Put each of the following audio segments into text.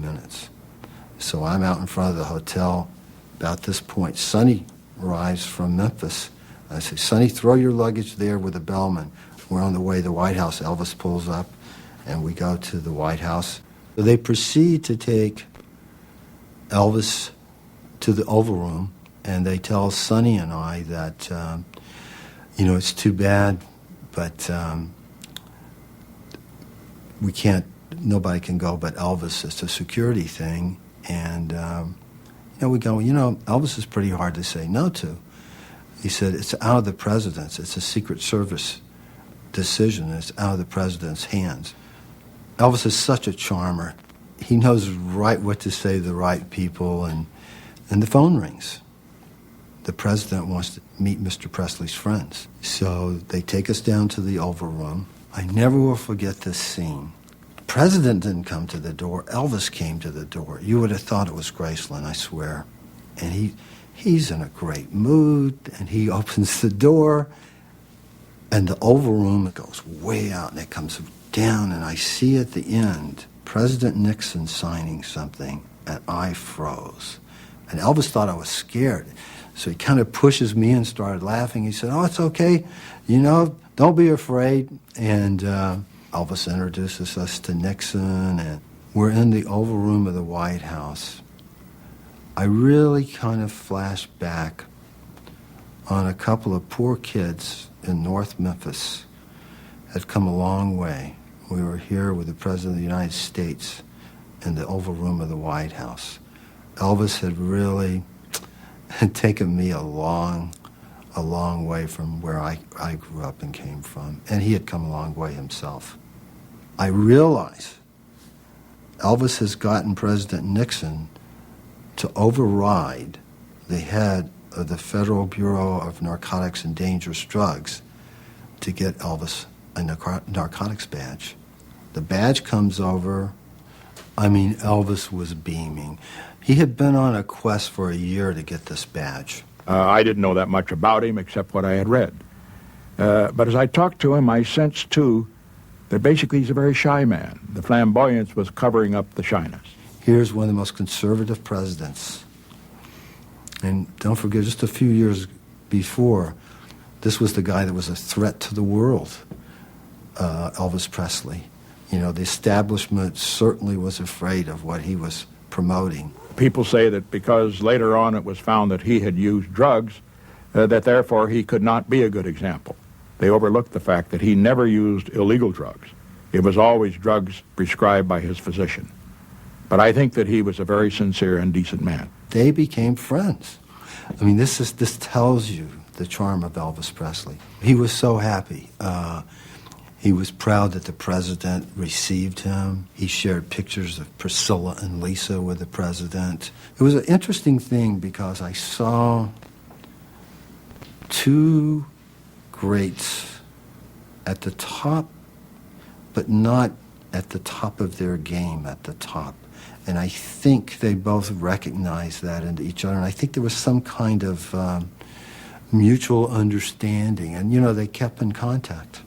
minutes. So I'm out in front of the hotel. About this point, Sonny arrives from Memphis. I say, Sonny, throw your luggage there with the bellman. We're on the way to the White House. Elvis pulls up, and we go to the White House. So they proceed to take Elvis to the Oval Room, and they tell Sonny and I that, it's too bad, but we can't, nobody can go but Elvis. It's a security thing. And, we go, Elvis is pretty hard to say no to. He said, it's out of the president's. It's a Secret Service decision. It's out of the president's hands. Elvis is such a charmer. He knows right what to say to the right people, and the phone rings. The president wants to meet Mr. Presley's friends. So they take us down to the Oval Room. I never will forget this scene. The president didn't come to the door. Elvis came to the door. You would have thought it was Graceland, I swear. And he's in a great mood, and he opens the door, and the Oval Room goes way out, and it comes down, and I see at the end President Nixon signing something, and I froze. And Elvis thought I was scared. So he kind of pushes me and started laughing. He said, oh, it's okay. Don't be afraid. And Elvis introduces us to Nixon, and we're in the Oval Room of the White House. I really kind of flashed back on a couple of poor kids in North Memphis had come a long way. We were here with the President of the United States in the Oval Room of the White House. Elvis had really taken me a long way from where I grew up and came from, and he had come a long way himself. I realize Elvis has gotten President Nixon to override the head of the Federal Bureau of Narcotics and Dangerous Drugs to get Elvis a narcotics badge. The badge comes over. Elvis was beaming. He had been on a quest for a year to get this badge. I didn't know that much about him except what I had read. But as I talked to him, I sensed, too, that basically he's a very shy man. The flamboyance was covering up the shyness. Here's one of the most conservative presidents. And don't forget, just a few years before, this was the guy that was a threat to the world, Elvis Presley. The establishment certainly was afraid of what he was promoting. People say that because later on it was found that he had used drugs, that therefore he could not be a good example. They overlooked the fact that he never used illegal drugs. It was always drugs prescribed by his physician. But I think that he was a very sincere and decent man. They became friends. This tells you the charm of Elvis Presley. He was so happy. He was proud that the president received him. He shared pictures of Priscilla and Lisa with the president. It was an interesting thing because I saw two greats at the top, but not at the top of their game at the top. And I think they both recognized that in each other. And I think there was some kind of mutual understanding. And, they kept in contact.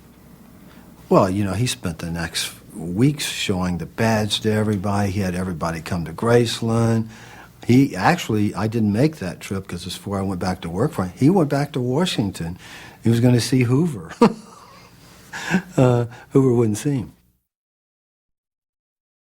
Well, he spent the next weeks showing the badge to everybody. He had everybody come to Graceland. I didn't make that trip because it was before I went back to work for him. He went back to Washington. He was going to see Hoover. Hoover wouldn't see him.